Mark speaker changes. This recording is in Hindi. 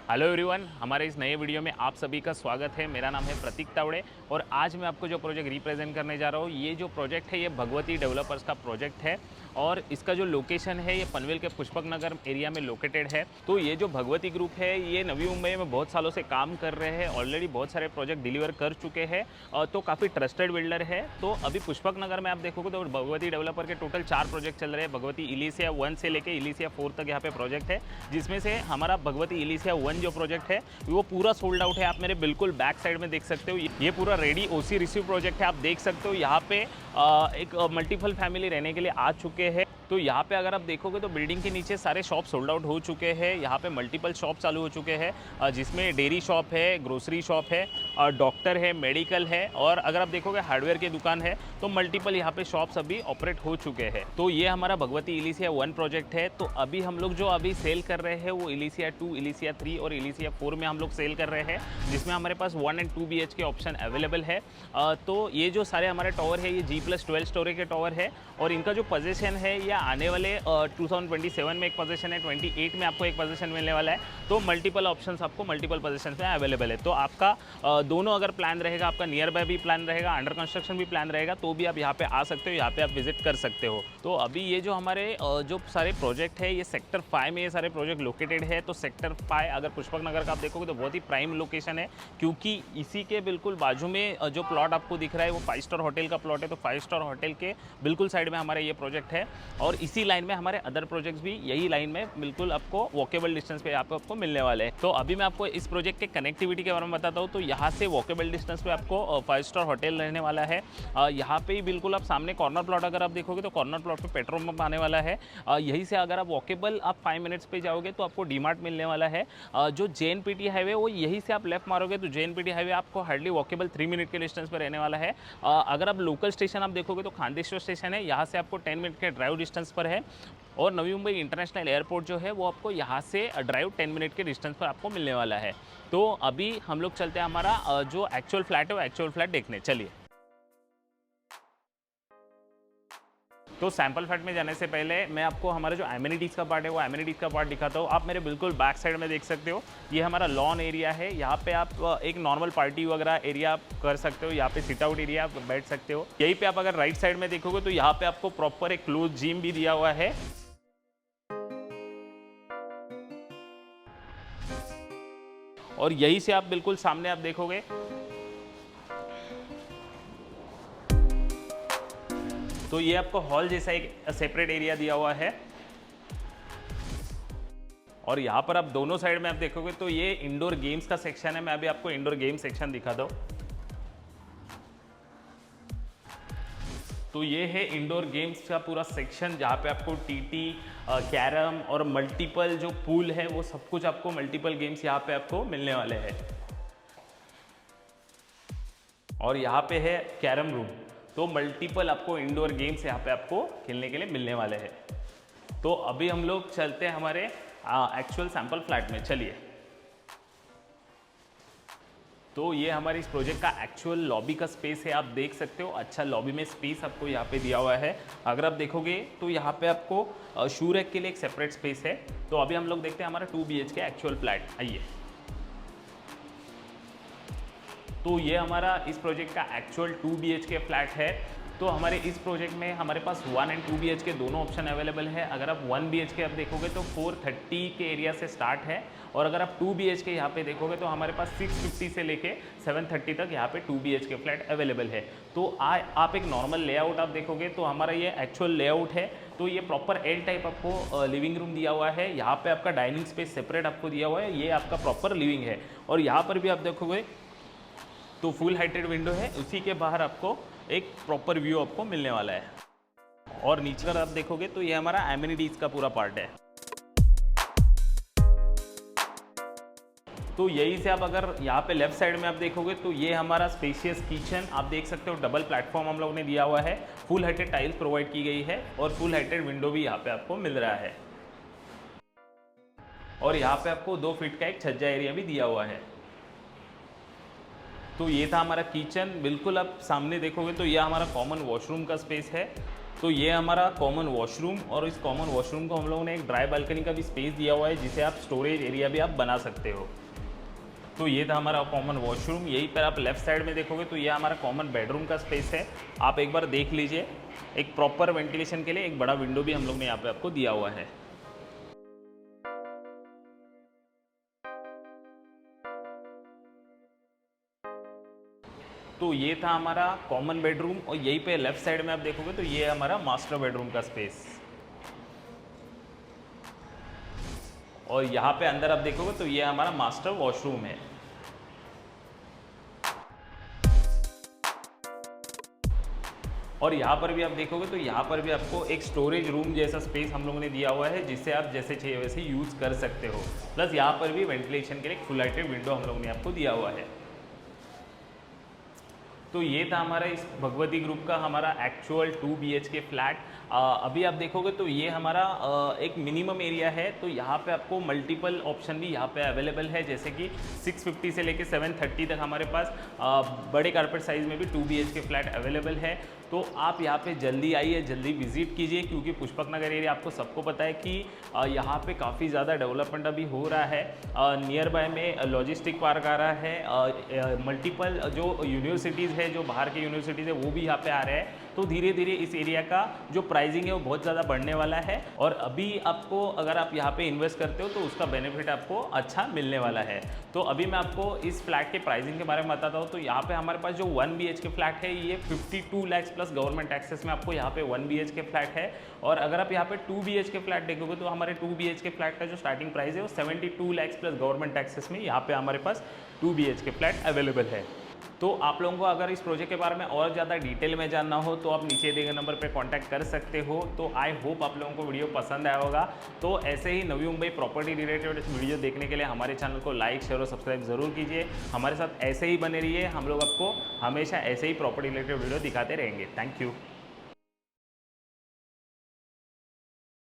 Speaker 1: हेलो एवरीवन, हमारे इस नए वीडियो में आप सभी का स्वागत है। मेरा नाम है प्रतीक तावड़े और आज मैं आपको जो प्रोजेक्ट रिप्रेजेंट करने जा रहा हूँ, ये जो प्रोजेक्ट है ये भगवती डेवलपर्स का प्रोजेक्ट है और इसका जो लोकेशन है ये पनवेल के पुष्पक नगर एरिया में लोकेटेड है। तो ये जो भगवती ग्रुप है ये नवी मुंबई में बहुत सालों से काम कर रहे हैं, ऑलरेडी बहुत सारे प्रोजेक्ट डिलीवर कर चुके हैं, तो काफ़ी ट्रस्टेड बिल्डर है। तो अभी पुष्पक नगर में आप देखोगे तो भगवती डेवलपर के टोटल 4 प्रोजेक्ट चल रहे हैं। भगवती इलिसिया 1 से लेके इलिसिया 4 तक यहाँ पे प्रोजेक्ट है, जिसमें से हमारा भगवती इलिसिया 1 जो प्रोजेक्ट है वो पूरा सोल्ड आउट है। आप मेरे बिल्कुल बैक साइड में देख सकते हो, ये पूरा रेडी ओसी रिसीव प्रोजेक्ट है। आप देख सकते हो यहाँ पे एक मल्टीपल फैमिली रहने के लिए आ चुके हैं। तो यहाँ पे अगर आप देखोगे तो बिल्डिंग के नीचे सारे शॉप सोल्ड आउट हो चुके हैं। यहाँ पे मल्टीपल शॉप चालू हो चुके हैं, जिसमें डेयरी शॉप है, ग्रोसरी शॉप है, डॉक्टर है, मेडिकल है और अगर आप देखोगे हार्डवेयर की दुकान है। तो मल्टीपल यहाँ पे शॉप्स अभी ऑपरेट हो चुके हैं। तो ये हमारा भगवती इलिसिया 1 प्रोजेक्ट है। तो अभी हम लोग जो अभी सेल कर रहे हैं वो इलिसिया 2, इलिसिया 3 और इलिसिया 4 में हम लोग सेल कर रहे हैं, जिसमें हमारे पास 1 एंड 2 BH के ऑप्शन अवेलेबल है। तो ये जो सारे हमारे टावर है ये G+12 स्टोरी के टावर है और इनका जो पोजीशन है ये आने वाले 2027 में एक पोजीशन है, 28 में आपको एक पोजीशन मिलने वाला है। तो मल्टीपल ऑप्शंस आपको मल्टीपल पोजीशन में अवेलेबल है। तो आपका दोनों अगर प्लान रहेगा, आपका नियर बाय भी प्लान रहेगा, अंडर कंस्ट्रक्शन भी प्लान रहेगा, तो भी आप यहाँ पे आ सकते हो, यहाँ पे आप विजिट कर सकते हो। तो अभी ये जो हमारे जो सारे प्रोजेक्ट है ये सेक्टर 5 में ये सारे प्रोजेक्ट लोकेटेड है। तो सेक्टर 5 अगर पुष्पक नगर का आप देखोगे तो बहुत ही प्राइम लोकेशन है, क्योंकि इसी के बिल्कुल बाजू में जो प्लॉट आपको दिख रहा है वो 5 स्टार होटल का प्लॉट है। तो 5 स्टार होटल के बिल्कुल साइड में हमारा ये प्रोजेक्ट है और इसी लाइन में हमारे अदर प्रोजेक्ट्स भी यही लाइन में बिल्कुल आपको वॉकेबल डिस्टेंस पे यहाँ पे आपको मिलने वाले हैं। तो अभी मैं आपको इस प्रोजेक्ट के कनेक्टिविटी के बारे में बताता हूँ। तो यहाँ से वॉकेबल डिस्टेंस पे आपको 5 स्टार होटल रहने वाला है। यहाँ पे ही बिल्कुल आप सामने कॉर्नर प्लॉट अगर आप देखोगे तो कॉर्नर प्लॉट पे पेट्रोल पंप आने वाला है। यहीं से अगर आप वॉकेबल आप 5 मिनट्स पे जाओगे तो आपको डीमार्ट मिलने वाला है। जो JNPT हाईवे वो यहीं से आप लेफ्ट मारोगे तो JNPT हाईवे आपको हार्डली वॉकेबल 3 मिनट के डिस्टेंस पे रहने वाला है। अगर आप लोकल स्टेशन आप देखोगे तो खांडेश्वर स्टेशन है, यहाँ से आपको 10 मिनट के ड्राइव डिस्टेंस पर है और नवी मुंबई इंटरनेशनल एयरपोर्ट जो है वो आपको यहाँ से ड्राइव 10 मिनट के डिस्टेंस पर आपको मिलने वाला है। तो अभी हम लोग चलते हैं हमारा जो एक्चुअल फ्लैट है वो एक्चुअल फ्लैट देखने। चलिए। तो सैंपल फ्लैट में जाने से पहले मैं आपको हमारा जो एमिनिटीज़ का पार्ट है वो एमिनिटीज़ का पार्ट दिखाता हूँ। आप मेरे बिल्कुल बैक साइड में देख सकते हो, ये हमारा लॉन एरिया है। यहाँ पे आप एक नॉर्मल पार्टी वगैरह एरिया आप कर सकते हो, यहाँ पे सिट आउट एरिया आप बैठ सकते हो। यहीं पे आप अगर राइट साइड में देखोगे तो यहाँ पे आपको प्रॉपर एक क्लोज जिम भी दिया हुआ है और यहीं से आप बिल्कुल सामने आप देखोगे तो ये आपको हॉल जैसा एक सेपरेट एरिया दिया हुआ है और यहाँ पर आप दोनों साइड में आप देखोगे तो ये इंडोर गेम्स का सेक्शन है। मैं अभी आपको इंडोर गेम सेक्शन दिखाता हूँ। तो ये है इंडोर गेम्स का पूरा सेक्शन, जहाँ पे आपको TT, कैरम और मल्टीपल जो पूल है वो सब कुछ आपको मल्टीपल गेम्स यहाँ पे आपको मिलने वाले हैं। और यहाँ पे है कैरम रूम, तो मल्टीपल आपको इंडोर गेम्स यहाँ पे आपको खेलने के लिए मिलने वाले हैं। तो अभी हम लोग चलते हैं हमारे एक्चुअल सैंपल फ्लैट में। चलिए। तो ये हमारी इस प्रोजेक्ट का एक्चुअल लॉबी का स्पेस है। आप देख सकते हो अच्छा लॉबी में स्पेस आपको यहाँ पे दिया हुआ है। अगर आप देखोगे तो यहाँ पे आपको शू रैक के लिए एक सेपरेट स्पेस है। तो अभी हम लोग देखते हैं हमारा 2 BH के एक्चुअल फ्लैट। आइए। तो ये हमारा इस प्रोजेक्ट का एक्चुअल 2 BH के फ्लैट है। तो हमारे इस प्रोजेक्ट में हमारे पास 1 एंड 2 BH के दोनों ऑप्शन अवेलेबल है। अगर आप 1 BH के आप देखोगे तो 430 के एरिया से स्टार्ट है और अगर आप 2 BH के यहाँ पे देखोगे तो हमारे पास 650 से लेके 730 तक यहाँ पे 2 BH के फ्लैट अवेलेबल है। तो आप एक नॉर्मल लेआउट आप देखोगे तो हमारा ये एक्चुअल लेआउट है। तो ये प्रॉपर एल टाइप आपको लिविंग रूम दिया हुआ है। यहाँ पे आपका डाइनिंग स्पेस सेपरेट आपको दिया हुआ है, ये आपका प्रॉपर लिविंग है। और यहाँ पर भी आप देखोगे तो फुल हाइटेड विंडो है, उसी के बाहर आपको एक प्रॉपर व्यू आपको मिलने वाला है। और नीचे अगर आप देखोगे तो ये हमारा एमिनिटीज़ का पूरा पार्ट है। तो यहीं से आप अगर यहाँ पे लेफ्ट साइड में आप देखोगे तो ये हमारा स्पेशियस किचन आप देख सकते हो। डबल प्लेटफॉर्म हम लोग ने दिया हुआ है, फुल हाइटेड टाइल्स प्रोवाइड की गई है और फुल हाइटेड विंडो भी यहाँ पे आपको मिल रहा है। और यहाँ पे आपको 2 फीट का एक छज्जा एरिया भी दिया हुआ है। तो ये था हमारा किचन। बिल्कुल आप सामने देखोगे तो यह हमारा कॉमन वॉशरूम का स्पेस है। तो ये हमारा कॉमन वॉशरूम, और इस कॉमन वॉशरूम को हम लोगों ने एक ड्राई बालकनी का भी स्पेस दिया हुआ है, जिसे आप स्टोरेज एरिया भी आप बना सकते हो। तो ये था हमारा कॉमन वॉशरूम। यहीं पर आप लेफ्ट साइड में देखोगे तो ये हमारा कॉमन बेडरूम का स्पेस है। आप एक बार देख लीजिए, एक प्रॉपर वेंटिलेशन के लिए एक बड़ा विंडो भी हम लोग ने यहाँ पे आपको दिया हुआ है। तो ये था हमारा कॉमन बेडरूम, और यहीं पे लेफ्ट साइड में आप देखोगे तो ये हमारा मास्टर बेडरूम का स्पेस, और यहाँ पे अंदर आप देखोगे तो ये हमारा मास्टर वॉशरूम है। और यहाँ पर भी आप देखोगे तो यहाँ पर भी आपको एक स्टोरेज रूम जैसा स्पेस हम लोगों ने दिया हुआ है, जिससे आप जैसे चाहिए वैसे यूज़ कर सकते हो। प्लस यहाँ पर भी वेंटिलेशन के लिए एक फुल लाइटेड विंडो हम लोगों ने आपको दिया हुआ है। तो ये था हमारा इस भगवती ग्रुप का हमारा एक्चुअल 2 BHK फ्लैट। अभी आप देखोगे तो ये हमारा एक मिनिमम एरिया है। तो यहाँ पे आपको मल्टीपल ऑप्शन भी यहाँ पे अवेलेबल है, जैसे कि 650 से लेके 730 तक हमारे पास बड़े कारपेट साइज़ में भी 2 BHK फ्लैट अवेलेबल है। तो आप यहाँ पे जल्दी आइए, जल्दी विजिट कीजिए, क्योंकि पुष्पक नगर एरिया आपको सबको पता है कि यहाँ पे काफ़ी ज़्यादा डेवलपमेंट अभी हो रहा है। नियर बाय में लॉजिस्टिक पार्क आ रहा है, मल्टीपल जो यूनिवर्सिटीज़ है, जो बाहर के यूनिवर्सिटीज़ है वो भी यहाँ पे आ रहे हैं। तो धीरे धीरे इस एरिया का जो प्राइसिंग है वो बहुत ज़्यादा बढ़ने वाला है, और अभी आपको अगर आप यहाँ पे इन्वेस्ट करते हो तो उसका बेनिफिट आपको अच्छा मिलने वाला है। तो अभी मैं आपको इस फ्लैट के प्राइसिंग के बारे में बताता हूँ। तो यहाँ पे हमारे पास जो 1 BHK फ्लैट है ये 52 लाख प्लस गवर्नमेंट टैक्सेस में आपको यहाँ पे 1 BHK फ्लैट है। और अगर आप यहाँ पे 2 BHK फ्लैट देखोगे तो हमारे 2 BHK फ्लैट का जो स्टार्टिंग प्राइस है वो 72 लाख प्लस गवर्नमेंट टैक्सेस में यहाँ पे हमारे पास 2 BHK फ्लैट अवेलेबल है। तो आप लोगों को अगर इस प्रोजेक्ट के बारे में और ज़्यादा डिटेल में जानना हो तो आप नीचे दिए गए नंबर पे कांटेक्ट कर सकते हो। तो आई होप आप लोगों को वीडियो पसंद आया होगा। तो ऐसे ही Navi Mumbai property related video देखने के लिए हमारे चैनल को लाइक, शेयर और सब्सक्राइब जरूर कीजिए। हमारे साथ ऐसे ही बने रहिए, हम लोग आपको हमेशा ऐसे ही प्रॉपर्टी रिलेटेड वीडियो दिखाते रहेंगे। Thank you.